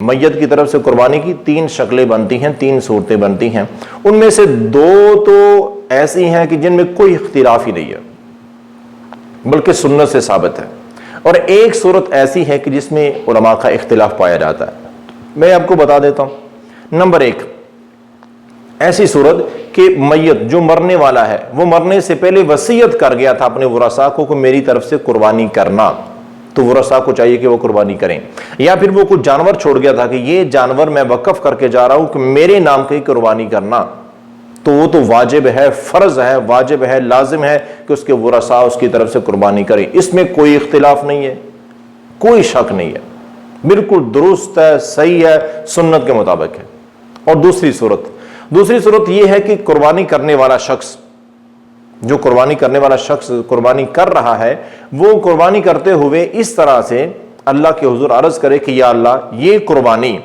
میت کی طرف سے قربانی کی 3 شکلیں بنتی ہیں، 3 صورتیں بنتی ہیں، ان میں سے 2 تو ایسی ہیں کہ جن میں کوئی اختلاف ہی نہیں ہے بلکہ سنت سے ثابت ہے، اور ایک صورت ایسی ہے کہ جس میں علماء کا اختلاف پایا جاتا ہے۔ میں آپ کو بتا دیتا ہوں۔ نمبر 1، ایسی صورت کہ میت جو مرنے والا ہے وہ مرنے سے پہلے وصیت کر گیا تھا اپنے ورثاء کو کہ میری طرف سے قربانی کرنا، تو ورثاء کو چاہیے کہ وہ قربانی کریں، یا پھر وہ کچھ جانور چھوڑ گیا تھا کہ یہ جانور میں وقف کر کے جا رہا ہوں کہ میرے نام کی قربانی کرنا، تو وہ تو واجب ہے، فرض ہے، واجب ہے، لازم ہے کہ اس کے ورثاء اس کی طرف سے قربانی کریں۔ اس میں کوئی اختلاف نہیں ہے، کوئی شک نہیں ہے، بالکل درست ہے، صحیح ہے، سنت کے مطابق ہے۔ اور دوسری صورت یہ ہے کہ قربانی کرنے والا شخص، جو قربانی کرنے والا شخص قربانی کر رہا ہے، وہ قربانی کرتے ہوئے اس طرح سے اللہ کے حضور عرض کرے کہ یا اللہ، یہ قربانی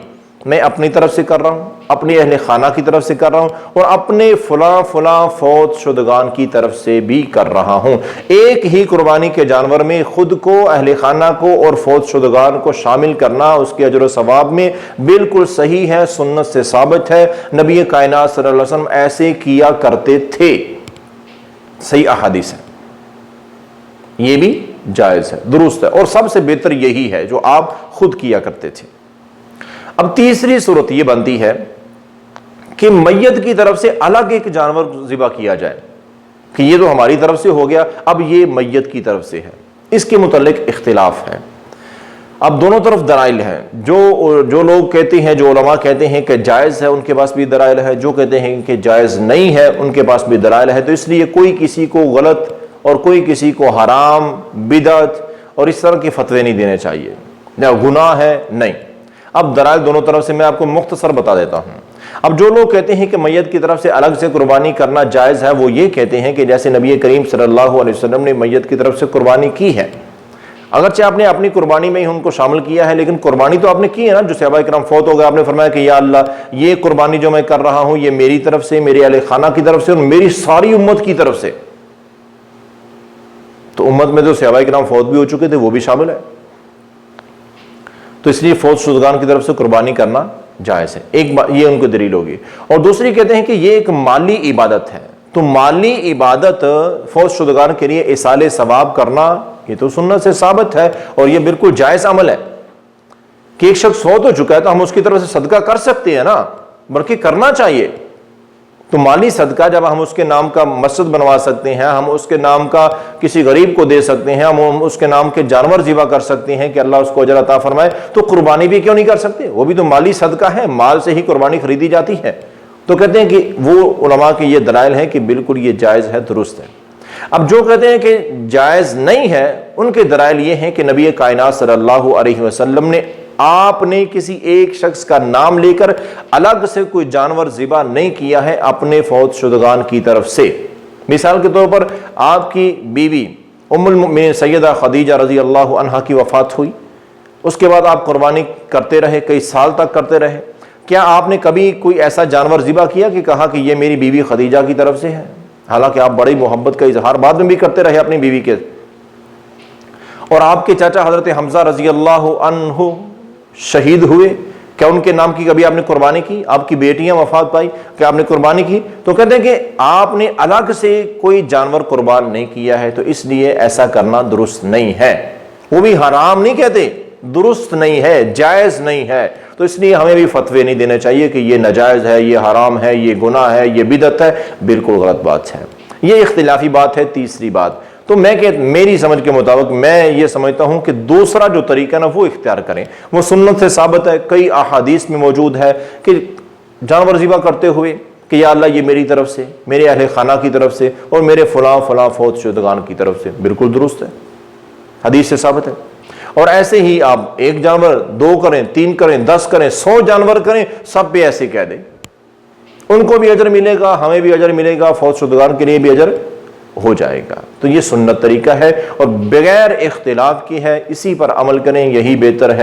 میں اپنی طرف سے کر رہا ہوں، اپنے اہل خانہ کی طرف سے کر رہا ہوں، اور اپنے فلاں فلاں فوت شدگان کی طرف سے بھی کر رہا ہوں۔ ایک ہی قربانی کے جانور میں خود کو، اہل خانہ کو اور فوت شدگان کو شامل کرنا اس کے اجر و ثواب میں بالکل صحیح ہے، سنت سے ثابت ہے، نبی کائنات صلی اللہ علیہ وسلم ایسے کیا کرتے تھے، صحیح احادیث ہے، یہ بھی جائز ہے، درست ہے، اور سب سے بہتر یہی ہے جو آپ خود کیا کرتے تھے۔ اب تیسری صورت یہ بنتی ہے کہ میت کی طرف سے الگ ایک جانور ذبح کیا جائے کہ یہ تو ہماری طرف سے ہو گیا، اب یہ میت کی طرف سے ہے، اس کے متعلق اختلاف ہے۔ اب دونوں طرف دلائل ہیں، جو لوگ کہتے ہیں، جو علماء کہتے ہیں کہ جائز ہے، ان کے پاس بھی دلائل ہے، جو کہتے ہیں کہ جائز نہیں ہے، ان کے پاس بھی دلائل ہے۔ تو اس لیے کوئی کسی کو غلط اور کوئی کسی کو حرام، بدعت اور اس طرح کے فتوے نہیں دینے چاہیے، یا گناہ ہے، نہیں۔ اب دلائل دونوں طرف سے میں آپ کو مختصر بتا دیتا ہوں۔ اب جو لوگ کہتے ہیں کہ میت کی طرف سے الگ سے قربانی کرنا جائز ہے، وہ یہ کہتے ہیں کہ جیسے نبی کریم صلی اللہ علیہ وسلم نے میت کی طرف سے قربانی کی ہے، اگرچہ آپ نے اپنی قربانی میں ہی ان کو شامل کیا ہے، لیکن قربانی تو آپ نے کی ہے نا۔ جو صحابہ کرام فوت ہو گئے، آپ نے فرمایا کہ یا اللہ، یہ قربانی جو میں کر رہا ہوں یہ میری طرف سے، میرے اہل خانہ کی طرف سے اور میری ساری امت کی طرف سے۔ تو امت میں جو صحابہ کرام فوت بھی ہو چکے تھے وہ بھی شامل ہے، تو اس لیے فوت شدگان کی طرف سے قربانی کرنا جائز ہے۔ ایک یہ ان کو دلیل ہوگی۔ اور دوسری کہتے ہیں کہ یہ ایک مالی عبادت ہے، تو مالی عبادت فوت شدگان کے لیے ایصال ثواب کرنا یہ تو سنت سے ثابت ہے، اور یہ بالکل جائز عمل ہے کہ ایک شخص فوت ہو چکا ہے تو ہم اس کی طرف سے صدقہ کر سکتے ہیں نا، بلکہ کرنا چاہیے۔ تو مالی صدقہ جب ہم اس کے نام کا مسجد بنوا سکتے ہیں، ہم اس کے نام کا کسی غریب کو دے سکتے ہیں، ہم اس کے نام کے جانور ذبح کر سکتے ہیں کہ اللہ اس کو اجر عطا فرمائے، تو قربانی بھی کیوں نہیں کر سکتے؟ وہ بھی تو مالی صدقہ ہے، مال سے ہی قربانی خریدی جاتی ہے۔ تو کہتے ہیں کہ وہ علماء کے یہ دلائل ہیں کہ بالکل یہ جائز ہے، درست ہے۔ اب جو کہتے ہیں کہ جائز نہیں ہے، ان کے دلائل یہ ہیں کہ نبی کائنات صلی اللہ علیہ وسلم نے، آپ نے کسی ایک شخص کا نام لے کر الگ سے کوئی جانور ذبح نہیں کیا ہے اپنے فوت شدگان کی طرف سے۔ مثال کے طور پر آپ کی بیوی ام المؤمنین سیدہ خدیجہ رضی اللہ عنہا کی وفات ہوئی، اس کے بعد آپ قربانی کرتے رہے، کئی سال تک کرتے رہے، کیا آپ نے کبھی کوئی ایسا جانور ذبح کیا کہ کہا کہ یہ میری بیوی خدیجہ کی طرف سے ہے؟ حالانکہ آپ بڑی محبت کا اظہار بعد میں بھی کرتے رہے اپنی بیوی کے۔ اور آپ کے چاچا حضرت حمزہ رضی اللہ عنہ شہید ہوئے، کیا ان کے نام کی کبھی آپ نے قربانی کی؟ آپ کی بیٹیاں وفات پائی، کیا آپ نے قربانی کی؟ تو کہتے ہیں کہ آپ نے الگ سے کوئی جانور قربان نہیں کیا ہے، تو اس لیے ایسا کرنا درست نہیں ہے۔ وہ بھی حرام نہیں کہتے، درست نہیں ہے، جائز نہیں ہے۔ تو اس لیے ہمیں بھی فتوے نہیں دینے چاہیے کہ یہ ناجائز ہے، یہ حرام ہے، یہ گناہ ہے، یہ بدعت ہے، بالکل غلط بات ہے۔ یہ اختلافی بات ہے۔ تیسری بات، تو میری سمجھ کے مطابق میں یہ سمجھتا ہوں کہ دوسرا جو طریقہ نا وہ اختیار کریں، وہ سنت سے ثابت ہے، کئی احادیث میں موجود ہے کہ جانور ذبح کرتے ہوئے کہ یا اللہ، یہ میری طرف سے، میرے اہل خانہ کی طرف سے اور میرے فلاں فلاں فوت شدگان کی طرف سے، بالکل درست ہے، حدیث سے ثابت ہے۔ اور ایسے ہی آپ ایک جانور 2 کریں، 3 کریں، 10 کریں، 100 جانور کریں، سب پہ ایسے کہہ دیں، ان کو بھی اجر ملے گا، ہمیں بھی اجر ملے گا، فوت شدگان کے لیے بھی اجر ہو جائے گا۔ تو یہ سنت طریقہ ہے اور بغیر اختلاف کی ہے، اسی پر عمل کریں، یہی بہتر ہے۔